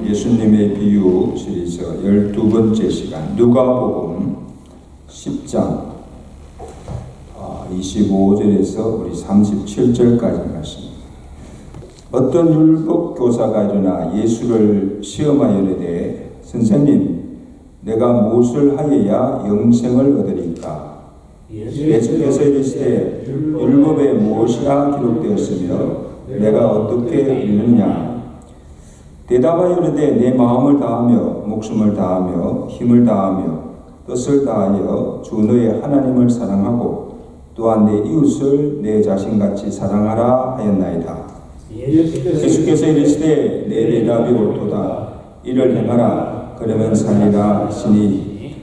예수님의 비유 시리즈 12번째 시간 누가복음 10장 25절에서 우리 37절까지 말씀. 어떤 율법 교사가 일어나 예수를 시험하여 이르되 선생님 내가 무엇을 하여야 영생을 얻으리까? 예수께서 이르시되 율법에 무엇이라 기록되었으며 내가 어떻게 읽느냐? 대답하여 이르되 내 마음을 다하며 목숨을 다하며 힘을 다하며 뜻을 다하여 주 너의 하나님을 사랑하고 또한 내 이웃을 내 자신같이 사랑하라 하였나이다. 예수께서 이르시되 내 대답이 옳도다. 이를 행하라. 그러면 살리라 하시니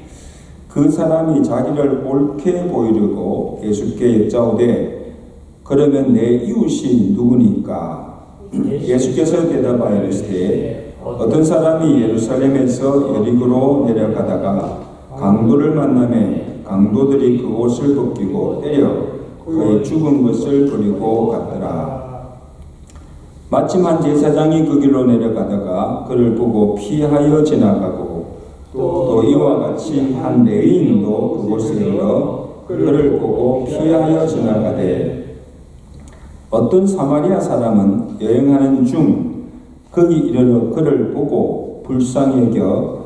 그 사람이 자기를 옳게 보이려고 예수께 여짜오되 그러면 내 이웃이 누구니까? 예수께서 대답하여 이르시되 어떤 사람이 예루살렘에서 여리고로 내려가다가 강도를 만나매 강도들이 그 옷을 벗기고 때려 그의 죽은 것을 버리고 갔더라. 마침 한 제사장이 그 길로 내려가다가 그를 보고 피하여 지나가고 또 이와 같이 한 레위인도 그곳에 이르러 그를 보고 피하여 지나가되 어떤 사마리아 사람은 여행하는 중 거기 이르러 그를 보고 불쌍히 여겨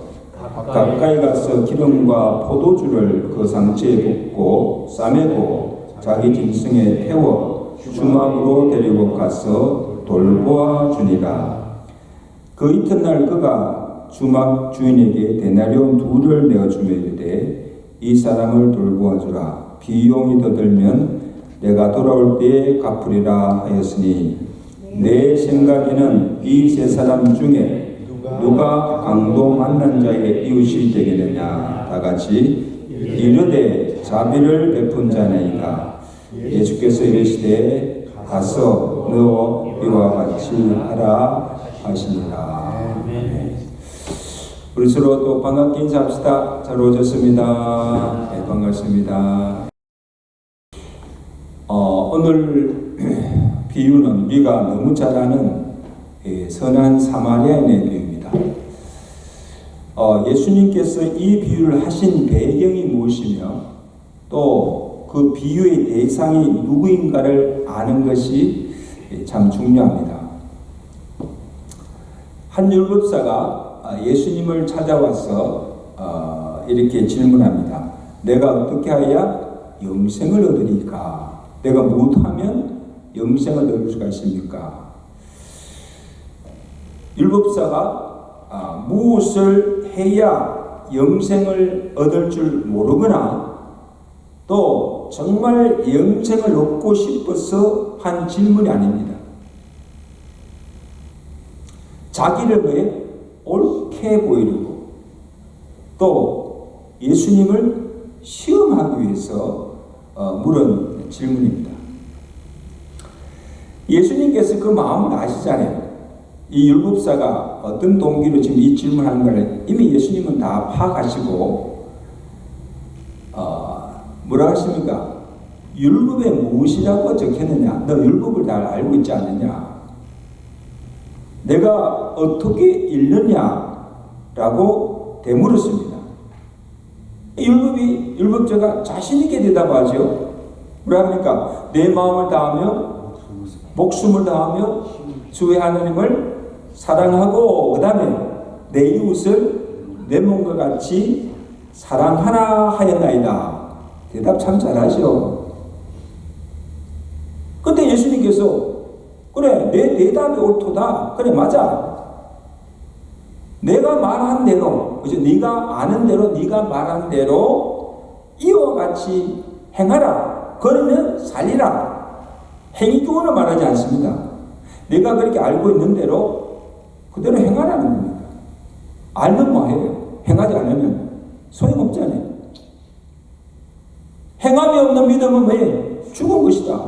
가까이 가서 기름과 포도주를 그 상처에 붓고 싸매고 자기 짐승에 태워 주막으로 데리고 가서 돌보아 주니라. 그 이튿날 그가 주막 주인에게 데나리온 2를 내어주며 이르되 이 사람을 돌보아 주라. 비용이 더 들면 내가 돌아올 때에 갚으리라 하였으니 내 생각에는 이 세 사람 중에 누가 강도 만난 자의 이웃이 되겠느냐? 다같이 이르되 자비를 베푼 자나이다. 예수께서 이르시되 가서 너 이와 같이 하라 하시니라. 우리 서로 또 반갑게 인사합시다. 잘 오셨습니다. 네, 반갑습니다. 오늘 비유는 우리가 너무 잘 아는 선한 사마리아인의 비유입니다. 예수님께서 이 비유를 하신 배경이 무엇이며 또 그 비유의 대상이 누구인가를 아는 것이 참 중요합니다. 한 율법사가 예수님을 찾아와서 이렇게 질문합니다. 내가 어떻게 하여야 영생을 얻으리까? 내가 무엇하면 영생을 얻을 수가 있습니까? 율법사가 무엇을 해야 영생을 얻을 줄 모르거나 또 정말 영생을 얻고 싶어서 한 질문이 아닙니다. 자기를 왜 옳게 보이려고 또 예수님을 시험하기 위해서 물은 질문입니다. 예수님께서 그 마음을 아시잖아요. 이 율법사가 어떤 동기로 지금 이 질문하는가를 이미 예수님은 다 파악하시고 뭐라 하십니까? 율법에 무엇이라고 적혔느냐? 너 율법을 다 알고 있지 않느냐? 내가 어떻게 읽느냐? 라고 되물었습니다. 율법자가 자신있게 대답하죠. 뭐라 합니까? 내 마음을 다하며 목숨을 다하며 주의 하나님을 사랑하고 그 다음에 내 이웃을 내 몸과 같이 사랑하라 하였나이다. 대답 참 잘하죠. 근데 예수님께서 그래 내 대답이 옳도다. 그래 맞아. 내가 말한 대로 그죠? 네가 아는 대로 네가 말한 대로 이와 같이 행하라. 그러면 살리라. 행위 교훈을 말하지 않습니다. 내가 그렇게 알고 있는 대로 그대로 행하라는 겁니다. 알면 뭐해요? 행하지 않으면 소용없잖아요. 행함이 없는 믿음은 뭐예요? 죽은 것이다.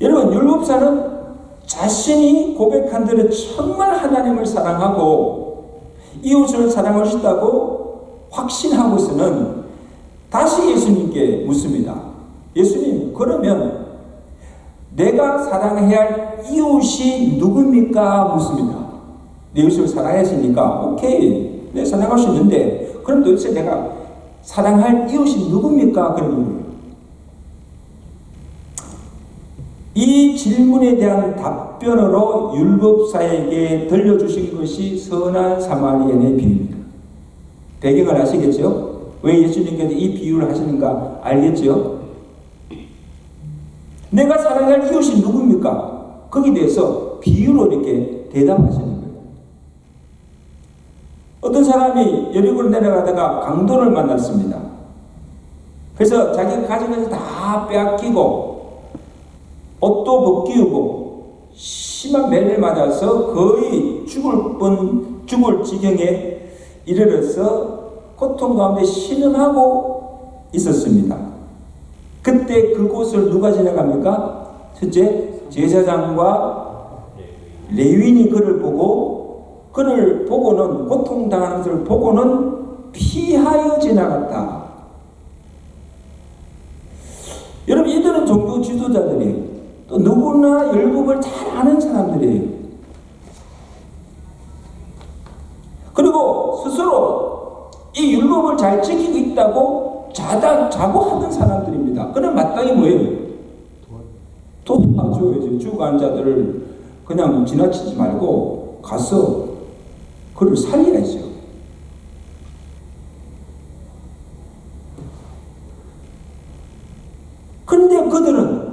여러분 율법사는 자신이 고백한 대로 정말 하나님을 사랑하고 이웃을 사랑할 수 있다고 확신하고서는 다시 예수님께 묻습니다. 예수님 그러면 내가 사랑해야 할 이웃이 누굽니까? 묻습니다. 내 이웃을 사랑했으니까 오케이, 내 사랑할 수 있는데 그럼 도대체 내가 사랑할 이웃이 누굽니까? 그런 거예요. 이 질문에 대한 답변으로 율법사에게 들려주신 것이 선한 사마리아인의 비유입니다. 배경을 아시겠죠? 왜 예수님께서 이 비유를 하시는가 알겠죠? 내가 사랑할 이웃이 누굽니까? 거기에 대해서 비유로 이렇게 대답하시는 거예요. 어떤 사람이 여리고로 내려가다가 강도를 만났습니다. 그래서 자기가 가진 것을 다 빼앗기고 옷도 벗기우고 심한 매를 맞아서 거의 죽을 지경에 이르러서 고통 가운데 신음하고 있었습니다. 그때 그곳을 누가 지나갑니까? 첫째, 제사장과 레위인이 그를 보고는 고통당하는 것을 보고는 피하여 지나갔다. 여러분, 이들은 종교 지도자들이에요. 또 누구나 율법을 잘 아는 사람들이에요. 그리고 스스로 이 율법을 잘 지키고 있다고 자부하는 사람들입니다. 그는 마땅히 뭐예요? 도와줘야지. 죽어간 자들을 그냥 지나치지 말고 가서 그를 살려야죠. 그런데 그들은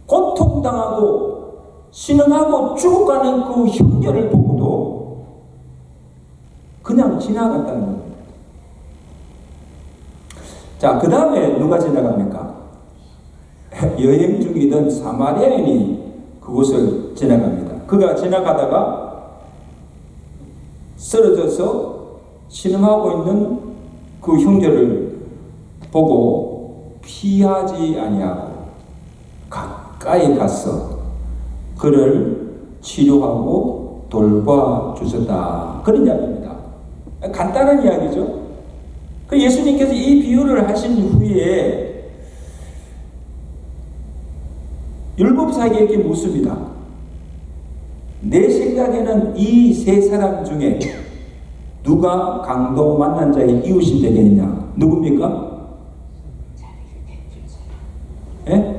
고통당하고 신음하고 죽어가는 그 형제를 보고도 그냥 지나갔다는 겁니다. 자, 그 다음에 누가 지나갑니까? 여행 중이던 사마리아인이 그곳을 지나갑니다. 그가 지나가다가 쓰러져서 신음하고 있는 그 형제를 보고 피하지 아니하고 가까이 가서 그를 치료하고 돌봐주셨다. 그런 이야기입니다. 간단한 이야기죠. 그 예수님께서 이 비유를 하신 후에 율법사에게 묻습니다. 내 생각에는 이 세 사람 중에 누가 강도 만난 자의 이웃이 되겠느냐? 누굽니까? 예?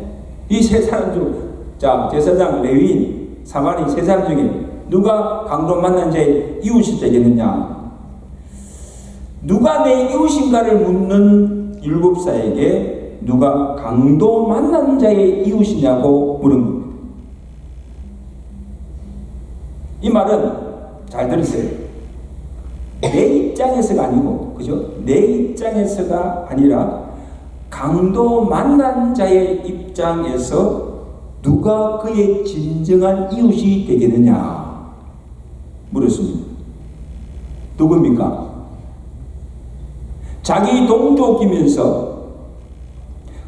이 세 사람 중, 자, 제사장, 레위인, 사마리 세 사람 중에 누가 강도 만난 자의 이웃이 되겠느냐? 누가 내 이웃인가를 묻는 율법사에게 누가 강도 만난 자의 이웃이냐고 물은 겁니다. 이 말은 잘 들으세요. 내 입장에서가 아니고, 그죠? 내 입장에서가 아니라 강도 만난 자의 입장에서 누가 그의 진정한 이웃이 되겠느냐 물었습니다. 누굽니까? 자기 동족이면서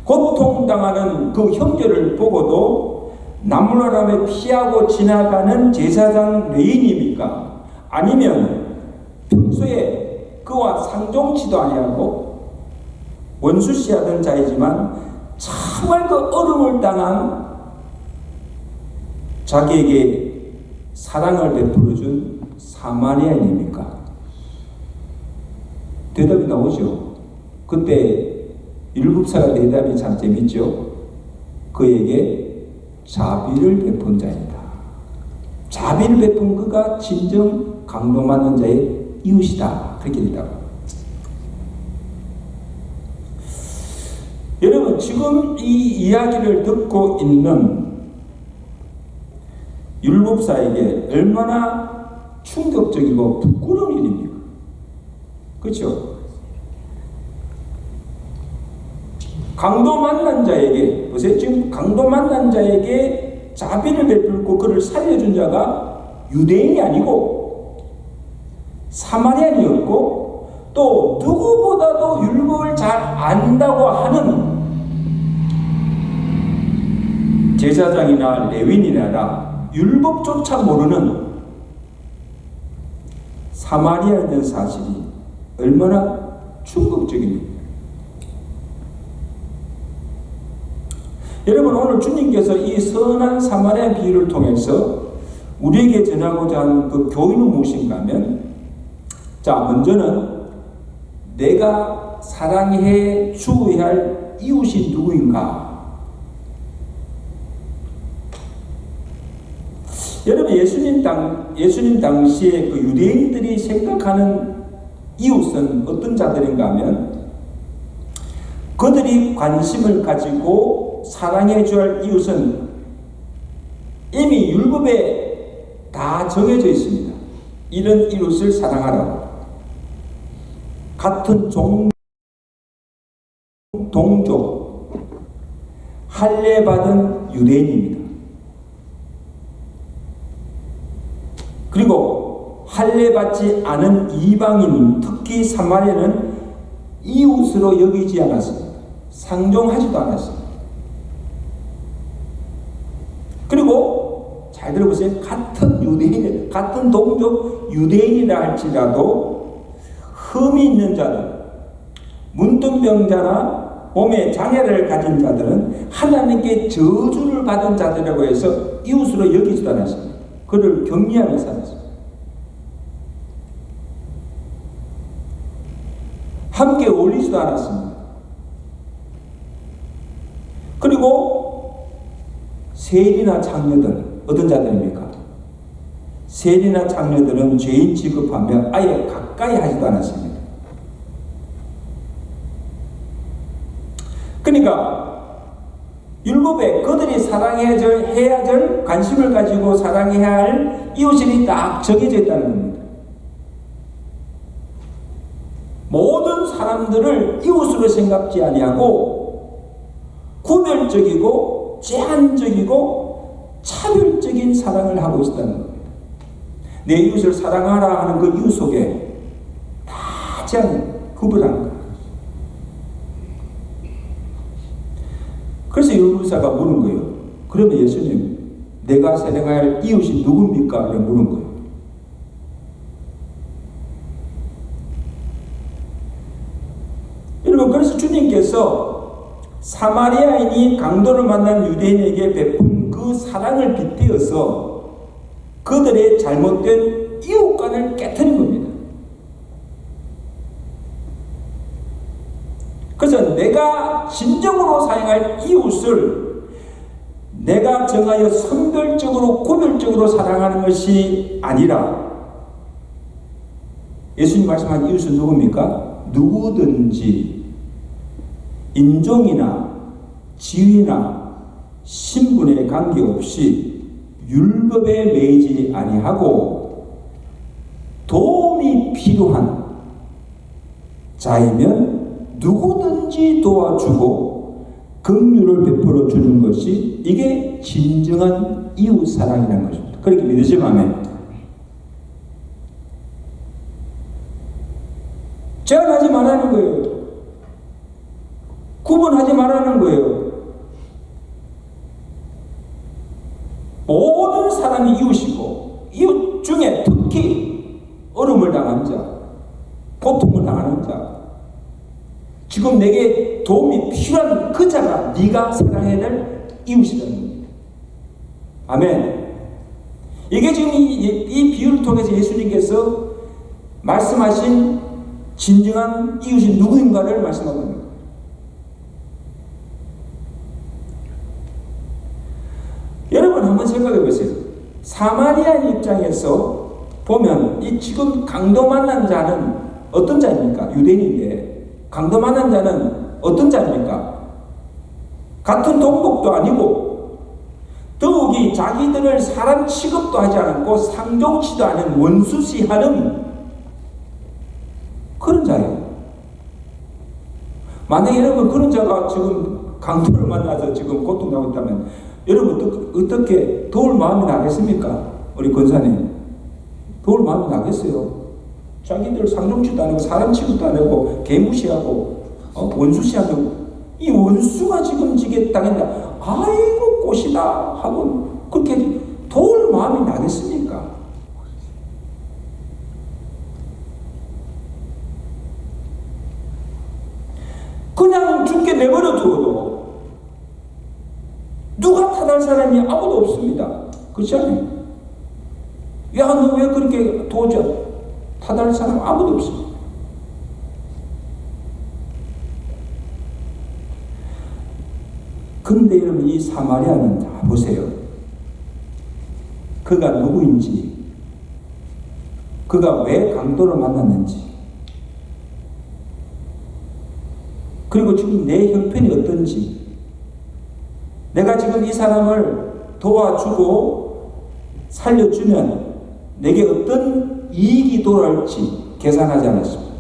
고통당하는 그 형제를 보고도 남루하람에 피하고 지나가는 제사장 레위인입니까? 아니면 평소에 그와 상종치도 아니하고 원수시하던 자이지만 정말 그 어려움을 당한 자기에게 사랑을 베풀어준 사마리아인입니까? 대답이 나오죠. 그때 율법사가 대답이 참 재밌죠. 그에게 자비를 베푼 자이다. 자비를 베푼 그가 진정 강도 맞는 자의 이웃이다. 그렇게 된다고. 여러분, 지금 이 이야기를 듣고 있는 율법사에게 얼마나 충격적이고 부끄러운 일입니까? 그렇죠? 강도 만난 자에게, 보세요. 지금 강도 만난 자에게 자비를 베풀고 그를 살려준 자가 유대인이 아니고 사마리아인이었고 또 누구보다도 율법을 잘 안다고 하는 제사장이나 레위인이나 율법조차 모르는 사마리아인의 사실이 얼마나 충격적입니까? 여러분, 오늘 주님께서 이 선한 사마리아 비유를 통해서 우리에게 전하고자 하는 그 교훈은 무엇인가 하면, 자, 먼저는 내가 사랑해 주어야 할 이웃이 누구인가? 여러분, 예수님 당시에 그 유대인들이 생각하는 이웃은 어떤 자들인가 하면, 그들이 관심을 가지고 사랑해 줘야 할 이웃은 이미 율법에 다 정해져 있습니다. 이런 이웃을 사랑하라고. 같은 동족, 할례받은 유대인입니다. 그리고 할례받지 않은 이방인, 특히 사마리아는 이웃으로 여기지 않았습니다. 상종하지도 않았습니다. 그리고 잘 들어보세요. 같은 유대인, 같은 동족 유대인이라 할지라도 흠이 있는 자들, 문둥병자나 몸에 장애를 가진 자들은 하나님께 저주를 받은 자들이라고 해서 이웃으로 여기지도 않았습니다. 그를 격리하며 살았습니다. 함께 어울리지도 않았습니다. 그리고 세리나 창녀들, 어떤 자들입니까? 세리나 창녀들은 죄인 취급하며 아예 가까이 하지도 않았습니다. 그러니까 율법에 그들이 사랑해야 될 관심을 가지고 사랑해야 할 이웃이 딱 정해져 있다는 겁니다. 모든 사람들을 이웃으로 생각지 아니하고 구별적이고 제한적이고 차별적인 사랑을 하고 있다는 겁니다. 내 이웃을 사랑하라 하는 그 이웃 속에 다 제한, 구별하는 거예요. 그래서 율법사가 물은 거예요. 그러면 예수님, 내가 사랑할 이웃이 누굽니까? 이렇게 물은 거예요. 여러분, 그래서 주님께서 사마리아인이 강도를 만난 유대인에게 베푼 그 사랑을 빗대어서 그들의 잘못된 이웃관을 깨트린 겁니다. 그래서 내가 진정으로 사랑할 이웃을 내가 정하여 선별적으로 구별적으로 사랑하는 것이 아니라, 예수님 말씀한 이웃은 누굽니까? 누구든지 인종이나 지위나 신분에 관계없이 율법에 매이지 아니하고 도움이 필요한 자이면 누구든지 도와주고 긍휼을 베풀어 주는 것이, 이게 진정한 이웃 사랑이라는 것입니다. 그렇게 믿으시면 아멘. 제한하지 말라는 거예요. 구분하지 말라는 거예요. 모든 사람이 이웃이고, 이웃 중에 특히 어려움을 당하는 자, 고통을 당하는 자, 지금 내게 도움이 필요한 그 자가 네가 사랑해야 될 이웃이라는 겁니다. 아멘. 이게 지금 이 비유를 통해서 예수님께서 말씀하신 진정한 이웃이 누구인가를 말씀하고 있는 거예요. 여러분, 한번 생각해 보세요. 사마리아 입장에서 보면 이 지금 강도 만난 자는 어떤 자입니까? 유대인인데 강도 만난 자는 어떤 자입니까? 같은 동족도 아니고 더욱이 자기들을 사람 취급도 하지 않고 상종치도 않은 원수시하는 그런 자예요. 만약에 여러분 그런 자가 지금 강도를 만나서 지금 고통당하고 있다면 여러분 어떻게 도울 마음이 나겠습니까? 우리 권사님, 도울 마음이 나겠어요? 자기들 상종치도 안 하고 사람 취급도 안 하고 개무시하고 원수시하고, 이 원수가 지금 지게 당했다, 아이고 꽃이다 하고 그렇게 도울 마음이 나겠습니까? 그냥 죽게 내버려 두어도 없습니다. 그렇지 않아요? 야, 너 왜 그렇게 도와줘? 타달할 사람 아무도 없습니다. 근데 여러분, 이 사마리아는 다 보세요. 그가 누구인지, 그가 왜 강도를 만났는지, 그리고 지금 내 형편이 어떤지, 내가 지금 이 사람을 도와주고 살려주면 내게 어떤 이익이 돌아올지 계산하지 않았습니다.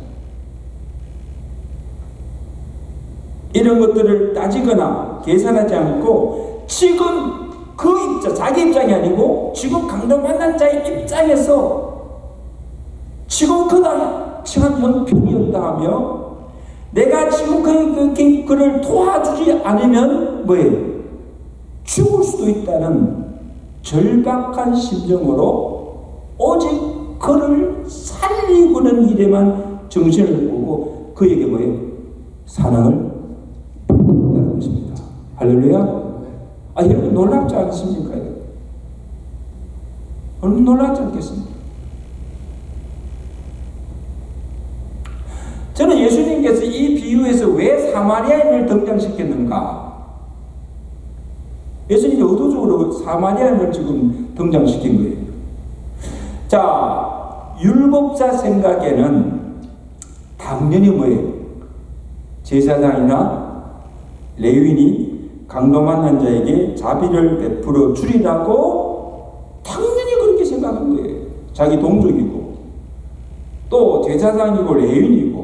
이런 것들을 따지거나 계산하지 않고 지금 그 입장, 자기 입장이 아니고 지금 강도 만난 자의 입장에서 지금 그가 처한 형편이었다 하며 내가 지금 그를 도와주지 않으면 뭐예요? 죽을 수도 있다는 절박한 심정으로 오직 그를 살리고는 일에만 정신을 보고 그에게 뭐예요? 사랑을 베풀었다는 것입니다. 할렐루야. 여러분 놀랍지 않습니까? 얼마나 놀랍지 않겠습니까? 저는 예수님께서 이 비유에서 왜 사마리아인을 등장시켰는가? 예수님이 의도적으로 사마리아인을 지금 등장시킨 거예요. 자, 율법자 생각에는 당연히 뭐예요? 제사장이나 레위인이 강도 만난 자에게 자비를 베풀어 주리라고 당연히 그렇게 생각한 거예요. 자기 동족이고 또 제사장이고 레위인이고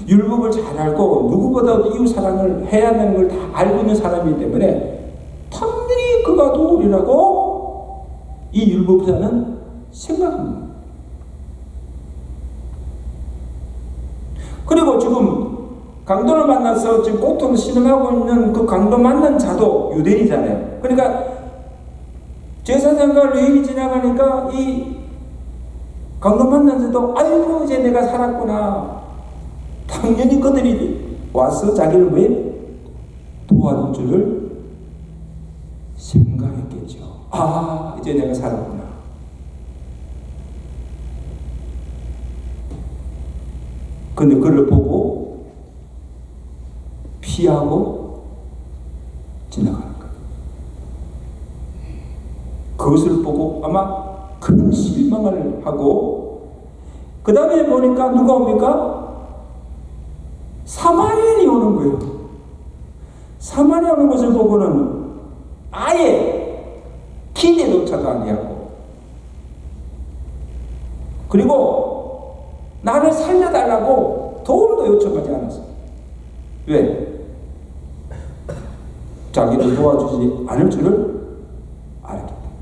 율법을 잘 알고 누구보다도 이웃 사랑을 해야 하는 걸 다 알고 있는 사람이기 때문에 당연히 그가 도우리라고 이 율법자는 생각합니다. 그리고 지금 강도를 만나서 지금 고통을 신음하고 있는 그 강도 만난 자도 유대인이잖아요. 그러니까 제사장과 레위인이 지나가니까 이 강도 만난 자도 아이고 이제 내가 살았구나. 당연히 그들이 와서 자기를 왜 도와줄 줄을 생각했겠죠. 아, 이제 내가 살았구나. 근데 그를 보고 피하고 지나가는 거예요. 그것을 보고 아마 큰 실망을 하고 그 다음에 보니까 누가 옵니까? 사마리아인이 오는 거예요. 사마리아 오는 것을 보고는 아예 기대조차도 아니하고 그리고 나를 살려달라고 도움도 요청하지 않았어요. 왜? 자기를 도와주지 않을 줄을 알았기 때문에.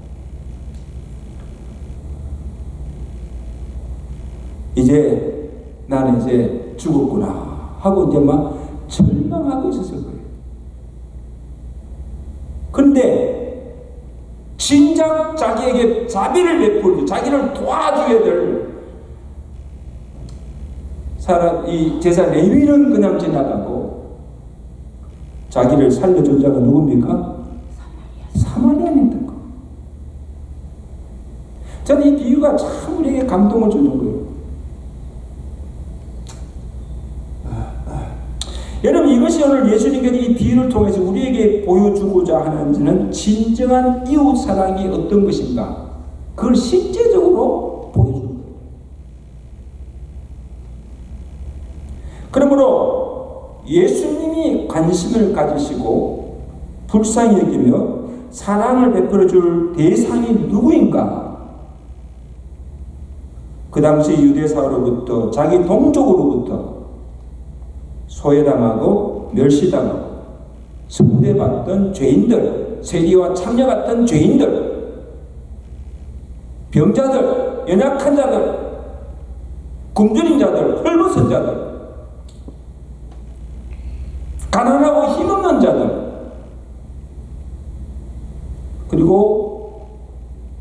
이제 나는 이제 죽었구나 하고 이제 막 절망하고 있었을 거예요. 그런데 진작 자기에게 자비를 베풀고 자기를 도와줘야 될 사람, 이 제사 레위는 그냥 지나가고 자기를 살려준 자가 누굽니까? 사마리아인이었던 거. 저는 이 비유가 참 우리에게 감동을 주는 거예요. 여러분, 이것이 오늘 예수님께서 이 비유를 통해서 우리에게 보여주고자 하는지는 진정한 이웃 사랑이 어떤 것인가, 그걸 실제적으로 보여주는 거예요. 그러므로 예수님이 관심을 가지시고 불쌍히 여기며 사랑을 베풀어 줄 대상이 누구인가? 그 당시 유대사로부터 자기 동족으로부터 소외당하고 멸시당하고 천대받던 죄인들, 세리와 참녀 같은 죄인들, 병자들, 연약한 자들, 굶주린 자들, 헐벗은 자들, 가난하고 힘없는 자들, 그리고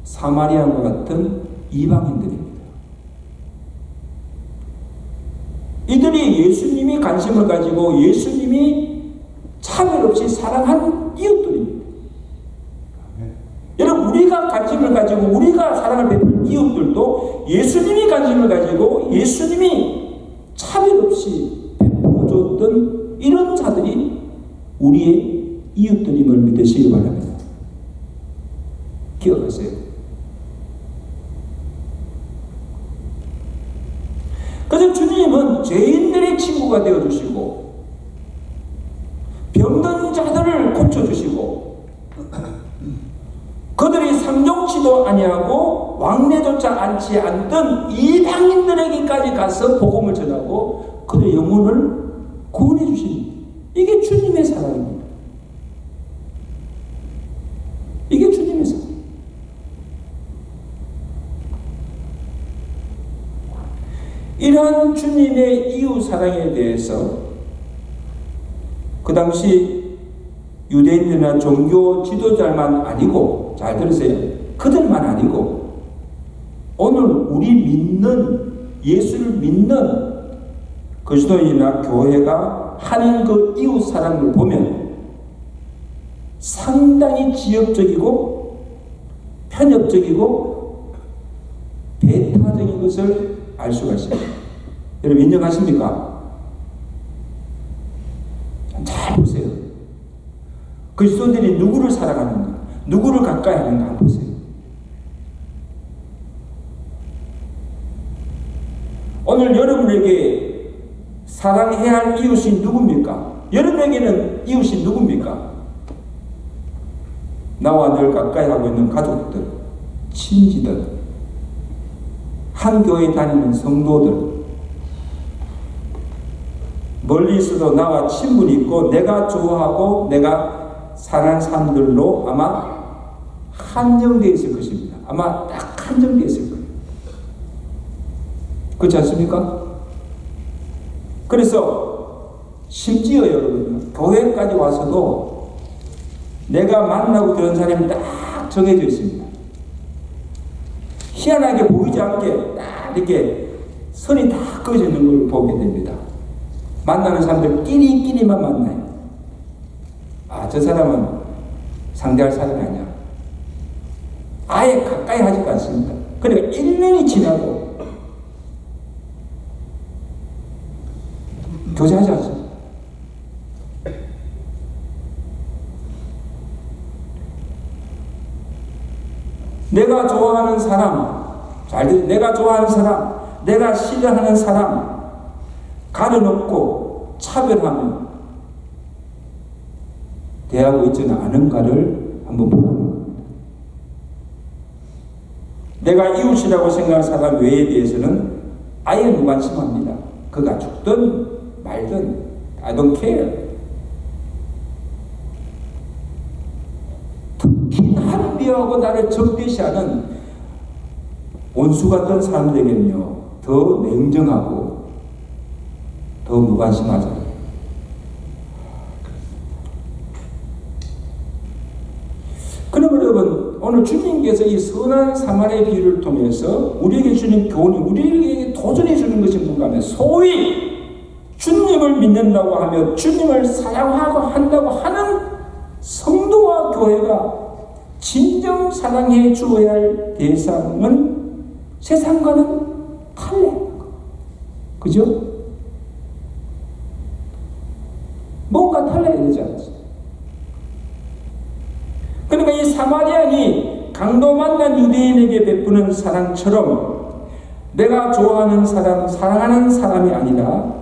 사마리아와 같은 이방인들입니다. 이들이 예수님이 관심을 가지고 예수님이 차별 없이 사랑한 이웃들입니다. 우리가 관심을 가지고 우리가 사랑을 베풀 이웃들도 예수님이 관심을 가지고 예수님이 차별 없이 베풀어 줬던 이런 자들이 우리의 이웃들임을 믿으시기 바랍니다. 기억하세요. 그래서 주님은 죄인들의 친구가 되어주시고 병든 자들을 고쳐주시고 그들이 상종치도 아니하고 왕래조차 않지 않던 이방인들에게까지 가서 복음을 전하고 그들의 영혼을 구원해 주시니 이게 주님의 사랑입니다. 이게 주님의 사랑. 이러한 주님의 이웃 사랑에 대해서 그 당시 유대인들이나 종교 지도자만 아니고, 잘 들으세요, 그들만 아니고 오늘 우리 믿는, 예수를 믿는 그리스도인이나 교회가 하는 그 이웃 사랑을 보면 상당히 지역적이고 편협적이고 배타적인 것을 알 수가 있어요. 여러분 인정하십니까? 잘 보세요. 그리스도인들이 누구를 사랑하는가, 누구를 가까이 하는가 한번 보세요. 오늘 여러분에게 사랑해야 할 이웃이 누굽니까? 여러분에게는 이웃이 누굽니까? 나와 늘 가까이 하고 있는 가족들, 친지들, 한 교회 다니는 성도들, 멀리 있어도 나와 친분이 있고 내가 좋아하고 내가 사랑하는 사람들로 아마 한정되어 있을 것입니다. 아마 딱 한정되어 있을 거예요. 그렇지 않습니까? 그래서 심지어 여러분 교회까지 와서도 내가 만나고 그런 사람이 딱 정해져 있습니다. 희한하게 보이지 않게 딱 이렇게 선이 다 그어져 있는 걸 보게 됩니다. 만나는 사람들끼리만 만나요. 아, 저 사람은 상대할 사람이 아니야. 아예 가까이 하지도 않습니다. 그러니까 1년이 지나도 교제하지 않습니다. 내가 좋아하는 사람, 잘 들으세요. 내가 좋아하는 사람, 내가 싫어하는 사람 가려놓고 차별하면 대하고 있지는 않은가를 한번 보라는 겁니다. 내가 이웃이라고 생각하는 사람 외에 대해서는 아예 무관심합니다. 그가 죽든 말든 I don't care. 특히 나를 미워하고 나를 적대시하는 원수 같은 사람들에게는요 더 냉정하고 더 무관심하죠. 그러면 여러분 오늘 주님께서 이 선한 사마리아 비유를 통해서 우리에게 주는 교훈이, 우리에게 도전해 주는 것이 뭔가 하면 소위 주님을 믿는다고 하며 주님을 사랑하고 한다고 하는 성도와 교회가 진정 사랑해 주어야 할 대상은 세상과는 달라요. 그죠? 뭔가 달라야 되지 않습니까? 그러니까 이 사마리안이 강도 만난 유대인에게 베푸는 사랑처럼 내가 좋아하는 사람, 사랑하는 사람이 아니라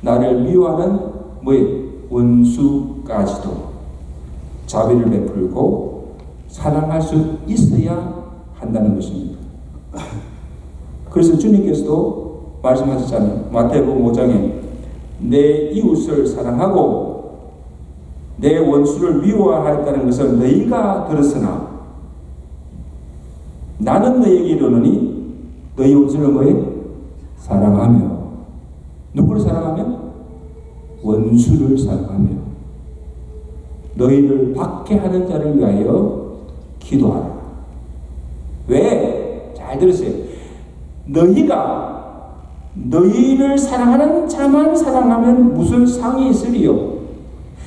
나를 미워하는 원수까지도 자비를 베풀고 사랑할 수 있어야 한다는 것입니다. 그래서 주님께서도 말씀하셨잖아요. 마태복음 5장에 내 이웃을 사랑하고 내 원수를 미워하였다는 것을 너희가 들었으나 나는 너희에게 이르노니 너희 원수를 사랑하며, 누구를 사랑하며? 원수를 사랑하며 너희를 박해 하는 자를 위하여 기도하라. 왜? 잘 들으세요. 너희가 너희를 사랑하는 자만 사랑하면 무슨 상이 있으리요?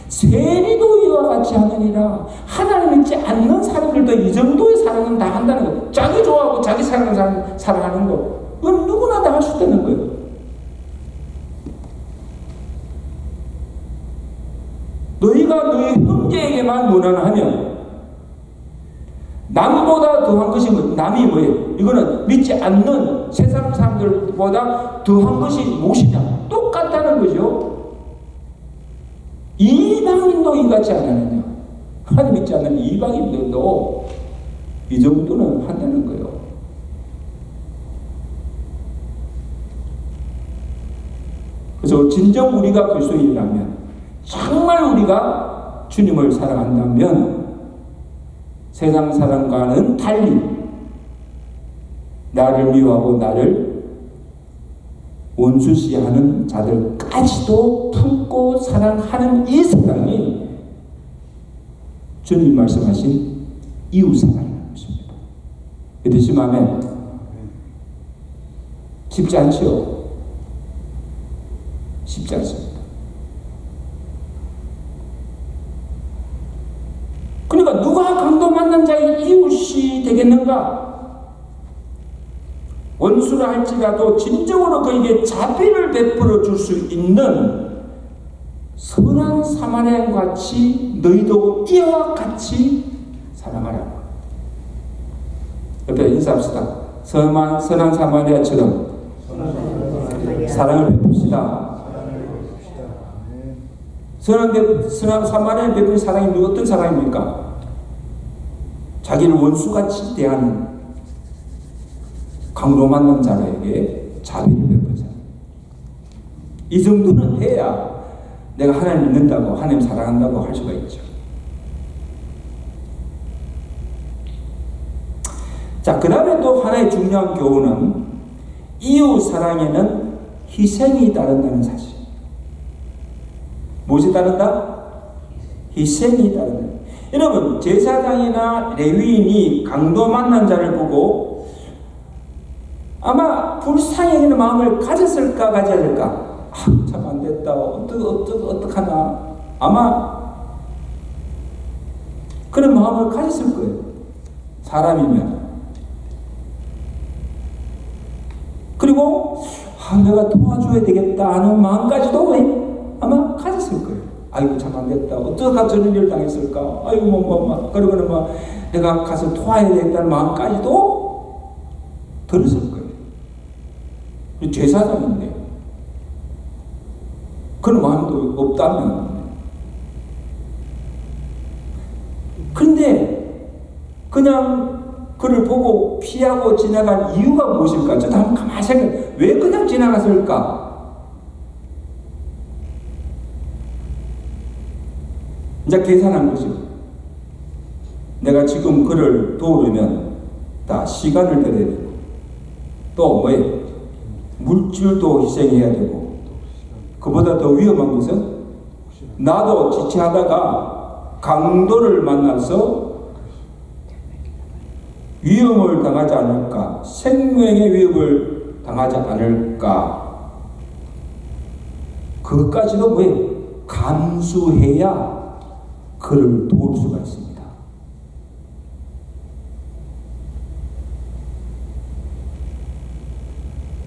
세리도 이와 같이 하느니라. 하나님 믿지 않는 사람들도 이 정도의 다 한다는 거. 자기 좋아하고 자기 사랑하는 사람 사랑하는 거. 그건 누구나 다 할 수 있다는 거예요. 너희가 너희 형제에게만 무난하면 남보다 더한 것이 남이 뭐예요? 이거는 믿지 않는 세상 사람들보다 더한 것이 무엇이냐? 똑같다는 거죠. 이방인도 이같이 안 하느냐? 하나님 믿지 않는 이방인들도 이 정도는 한다는 거예요. 그래서 진정 우리가 그리스도인이라면, 정말 우리가 주님을 사랑한다면 세상 사람과는 달리 나를 미워하고 나를 원수시하는 자들까지도 품고 사랑하는 이 사랑이 주님 말씀하신 이웃 사랑이라는 것입니다. 믿으시면 아멘. 쉽지 않죠? 쉽지 않습니다. 그러니까 누가 강도 만난 자의 이웃이 되겠는가? 원수라 할지라도 진정으로 그에게 자비를 베풀어 줄 수 있는 선한 사마리아인 같이 너희도 이와 같이 사랑하라. 옆에 인사합시다. 선한 사마리아처럼 사랑을 베풉시다. 선한 사마리아를 베푼 사랑이 어떤 사랑입니까? 자기를 원수같이 대하는 강도 만난 자에게 자비를 베푼 사람. 이 정도는 해야 내가 하나님 믿는다고, 하나님 사랑한다고 할 수가 있죠. 자, 그 다음에 또 하나의 중요한 교훈은 이웃 사랑에는 희생이 따른다는 사실. 무엇이 따른다? 희생이 따른다. 여러분, 제사장이나 레위인이 강도 만난 자를 보고 아마 불쌍히 여기는 마음을 가졌을까, 가져야 될까? 참 안 됐다. 어떡하나. 아마 그런 마음을 가졌을 거예요. 사람이면. 그리고 내가 도와줘야 되겠다 하는 마음까지도 아마 가졌을 거예요. 아이고 참 안 됐다. 어쩌다 저런 일을 당했을까? 아이고 그러고는 내가 가서 도와야 되겠다는 마음까지도 들었을 거예요. 제사장인데 그런 마음도 없다면. 그런데 그냥 그를 보고 피하고 지나간 이유가 무엇일까? 저도 한번 가만히 생각해. 왜 그냥 지나갔을까? 이제 계산한 거죠. 내가 지금 그를 도우려면 다 시간을 들여야 되고, 또 뭐예요? 물질도 희생해야 되고, 그보다 더 위험한 것은 나도 지체하다가 강도를 만나서 위험을 당하지 않을까, 생명의 위협을 당하지 않을까, 그것까지도 뭐예요? 감수해야 그를 도울 수가 있습니다.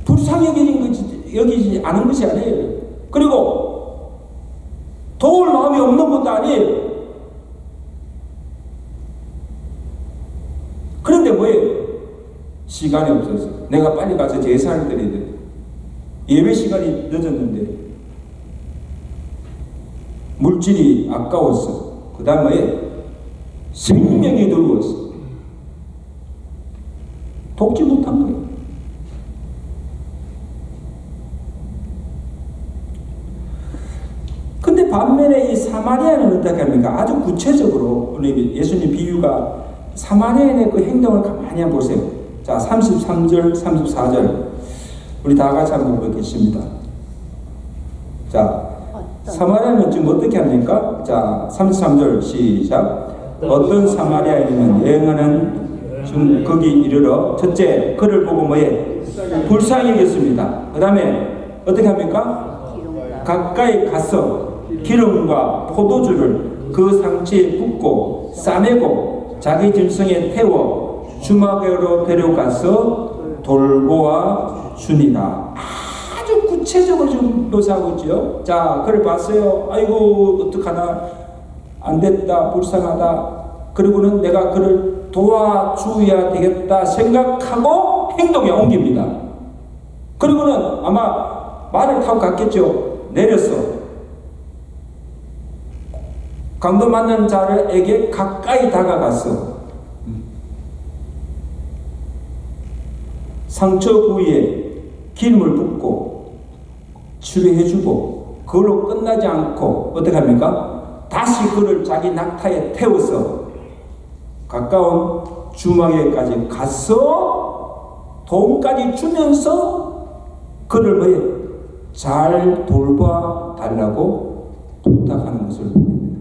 불쌍히 여기지 않은 것이 아니에요. 그리고 도울 마음이 없는 것도 아니에요. 그런데 뭐예요? 시간이 없어서 내가 빨리 가서 제사를 드려야 돼. 예배 시간이 늦었는데 물질이 아까웠어. 그 다음에 생명이 두려웠어. 돕지 못한 거예요. 근데 반면에 이 사마리아는 어떻게 합니까? 아주 구체적으로 우리 예수님 비유가 사마리아인의 그 행동을 가만히 한번 보세요. 자, 33절, 34절 우리 다 같이 한번 보겠습니다. 자, 사마리아는 지금 어떻게 합니까? 자, 33절 시작. 어떤 사마리아인은 여행하는 중 거기 이르러 첫째 그를 보고 뭐해? 불쌍히 여겼습니다. 그 다음에 어떻게 합니까? 가까이 가서 기름과 포도주를 그 상처에 붓고 싸매고 자기 짐승에 태워 주막으로 데려가서 돌보아 주니라. 아주 구체적으로 좀 묘사하고 있죠. 자, 그걸 봤어요. 아이고 어떡하나, 안 됐다, 불쌍하다. 그리고는 내가 그를 도와줘야 되겠다 생각하고 행동에 옮깁니다. 그리고는 아마 말을 타고 갔겠죠. 내렸어. 강도 맞는 자에게 가까이 다가갔어. 상처 부위에 기름을 붓고 치료해주고, 그걸로 끝나지 않고 어떻게 합니까? 다시 그를 자기 낙타에 태워서 가까운 주막에까지 가서 돈까지 주면서 그를 왜 잘 돌봐 달라고 부탁하는 것을 보입니다.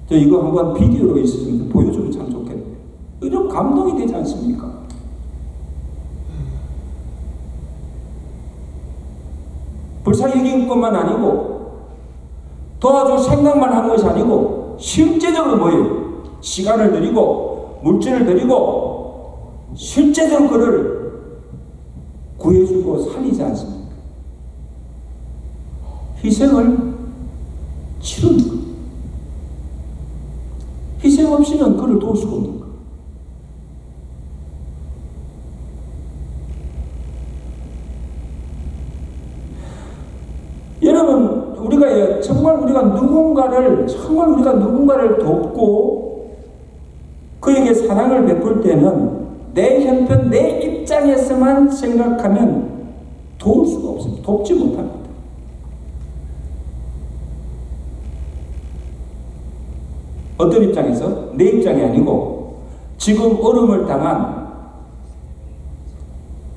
저 이거 한번 비디오로 있으면 보여주면 참 좋겠네요. 이런 감동이 되지 않습니까? 불쌍히 여긴 것만 아니고 도와줄 생각만 한 것이 아니고 실제적으로 뭐예요? 시간을 들이고 물질을 들이고 실제적으로 그를 구해주고 살리지 않습니까? 희생을 치르는 것. 희생 없이는 그를 도울 수가 없는 것. 여러분, 우리가 정말 우리가 누군가를 돕고 그에게 사랑을 베풀 때는 내 형편, 내 입장에서만 생각하면 도울 수가 없습니다. 돕지 못합니다. 어떤 입장에서? 내 입장이 아니고 지금 어려움을 당한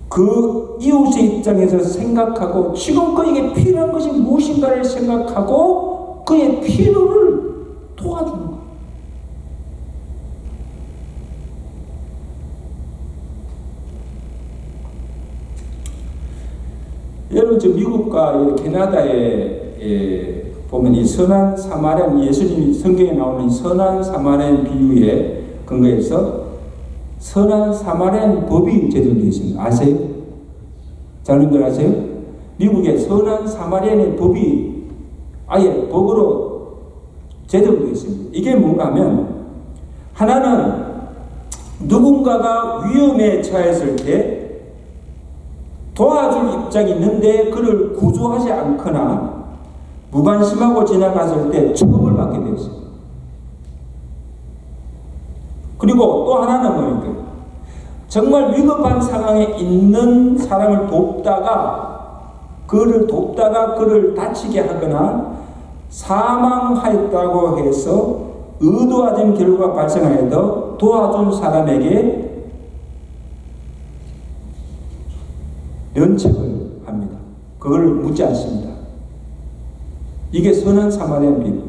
그 이웃의 입장에서 생각하고 지금 그에게 필요한 것이 무엇인가를 생각하고 그의 필요를 도와주는 거예요. 여러분, 저 미국과 캐나다에 보면 이 선한 사마리안, 예수님이 성경에 나오는 선한 사마리안 비유에 근거해서 선한 사마리안 법이 제정되어 있습니다. 아세요? 자녀들 아세요? 미국의 선한 사마리안의 법이 아예 법으로 제정되어 있습니다. 이게 뭔가 하면, 하나는 누군가가 위험에 처했을 때 도와줄 입장이 있는데 그를 구조하지 않거나 무관심하고 지나갔을 때 처벌을 받게 되어 있습니다. 그리고 또 하나는 뭐입니까? 정말 위급한 상황에 있는 사람을 돕다가 그를 다치게 하거나 사망하였다고 해서 의도하지 결과가 발생하여도 도와준 사람에게 면책을 합니다. 그걸 묻지 않습니다. 이게 선한 사마리안 비유.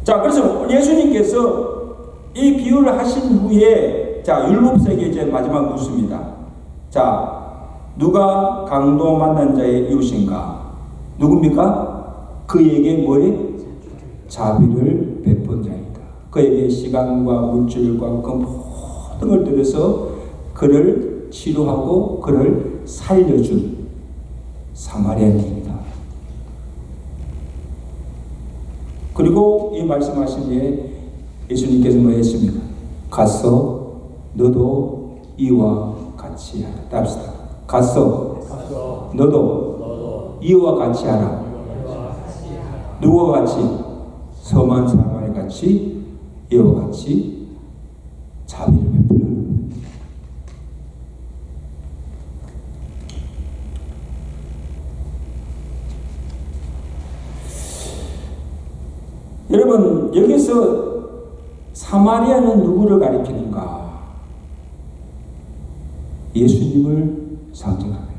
자, 그래서 예수님께서 이 비유를 하신 후에, 자, 율법서에게 이제 마지막 묻습니다. 자, 누가 강도 만난 자의 이웃인가? 누굽니까? 그에게 뭐에? 자비를 베푼 자이다. 그에게 시간과 물질과 그 모든 걸 들여서 그를 치료하고 그를 살려준 사마리아인입니다. 그리고 이 말씀하신 뒤에 예수님께서 뭐 했습니까? 가서 너도 이와 같이 하라. 답시다. 가서 너도 이와 같이 하라. 누구와 같이? 선한 사마리아 같이, 이와 같이 자비를 베풀라. 여러분, 여기서 사마리아는 누구를 가리키는가? 예수님을 상징합니다.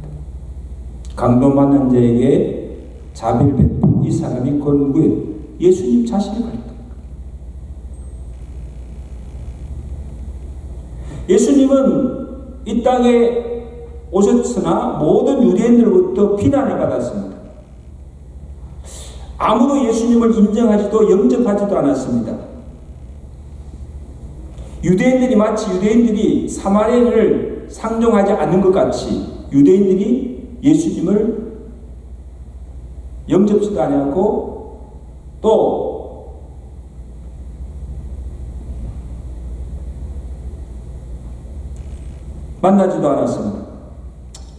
강도 만난 자에게 자비를 베푼 이 사람이 그 누구예요? 예수님 자신을 가리킵니다. 예수님은 이 땅에 오셨으나 모든 유대인들로부터 비난을 받았습니다. 아무도 예수님을 인정하지도 영접하지도 않았습니다. 유대인들이 마치 유대인들이 사마리아인을 상종하지 않는 것 같이 유대인들이 예수님을 영접지도 아니하고 또 만나지도 않았습니다.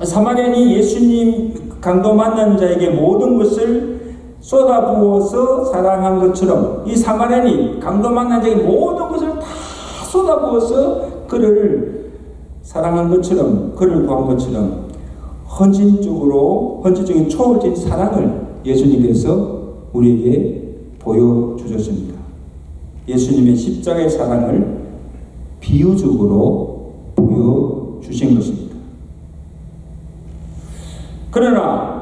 사마리아인이 예수님 강도 만난 자에게 모든 것을 쏟아부어서 사랑한 것처럼 이 사마리아인이 강도 만난 자에게 모든 것을 다 쏟아부어서 그를 사랑한 것처럼 그를 구한 것처럼 헌신적인 초월적인 사랑을 예수님께서 우리에게 보여주셨습니다. 예수님의 십자가의 사랑을 비유적으로 보여주신 것입니다. 그러나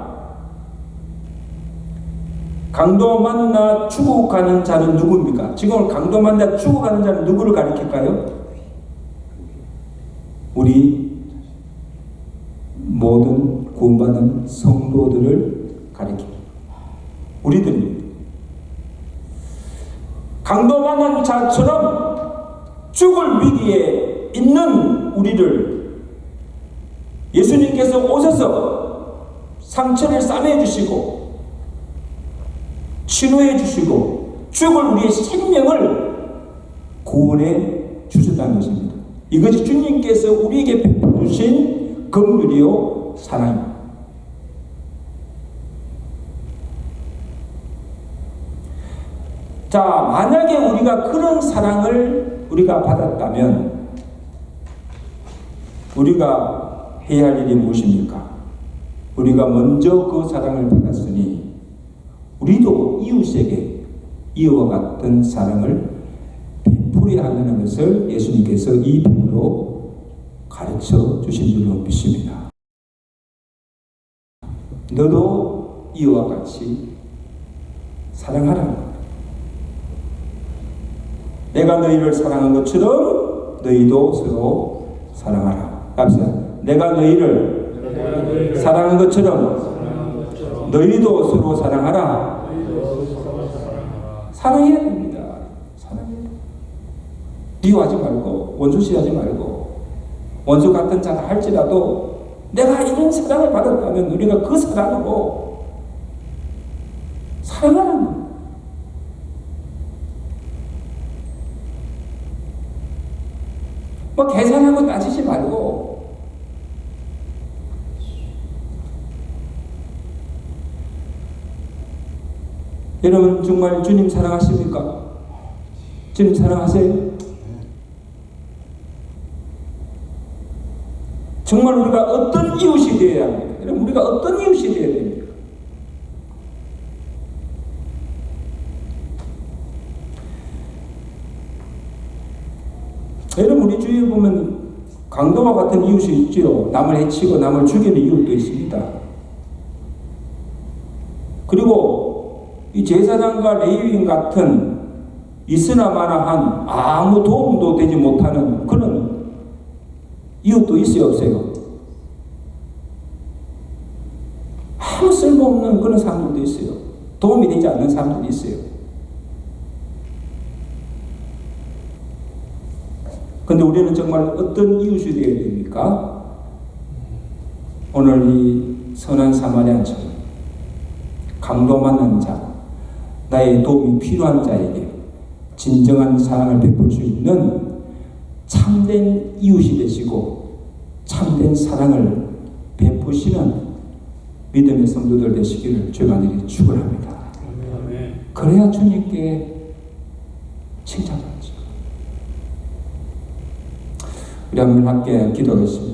강도 만나 죽어가는 자는 누구입니까? 지금 강도 만나 죽어가는 자는 누구를 가리킬까요? 우리 모든 구원받은 성도들을 가리킵니다. 우리들입니다. 강도 만난 자처럼 죽을 위기에 있는 우리를 예수님께서 오셔서 상처를 싸매 주시고 치료해 주시고 죽을 우리의 생명을 구원해 주셨다는 것입니다. 이것이 주님께서 우리에게 베풀어 주신 긍휼이요 사랑입니다. 자, 만약에 우리가 그런 사랑을 우리가 받았다면 우리가 해야 할 일이 무엇입니까? 우리가 먼저 그 사랑을 받았으니 우리도 이웃에게 이와 같은 사랑을 베풀어야 한다는 것을 예수님께서 이 비유로 가르쳐 주신 줄로 믿습니다. 너도 이와 같이 사랑하라. 내가 너희를 사랑한 것처럼 너희도 서로 사랑하라. 합시다. 내가 너희를 사랑한 것처럼 너희도 서로 사랑하라. 사랑해야 됩니다. 사랑해야 됩니다. 비유하지 말고 원수시하지 말고 원수 같은 자가 할지라도 내가 이런 사랑을 받았다면 우리가 그 사랑으로 사랑하는 거예요. 뭐 계산하고 따지지 말고 여러분 정말 주님 사랑하십니까? 주님 사랑하세요? 정말 우리가 어떤 이웃이 되어야 합니까? 여러분 우리가 어떤 이웃이 되어야 됩니까? 여러분 우리 주위에 보면 강도와 같은 이웃이 있지요. 남을 해치고 남을 죽이는 이웃도 있습니다. 그리고 이 제사장과 레위인 같은 있으나 마나한 아무 도움도 되지 못하는 그런 이웃도 있어요, 없어요? 아무 쓸모없는 그런 사람들도 있어요. 도움이 되지 않는 사람들이 있어요. 근데 우리는 정말 어떤 이웃이 되어야 됩니까? 오늘 이 선한 사마리아처럼 강도 만난 자, 나의 도움이 필요한 자에게 진정한 사랑을 베풀 수 있는 참된 이웃이 되시고 참된 사랑을 베푸시는 믿음의 성도들 되시기를 주간일에 축원합니다. 그래야 주님께 칭찬받죠. 우리 한번 함께 기도하겠습니다.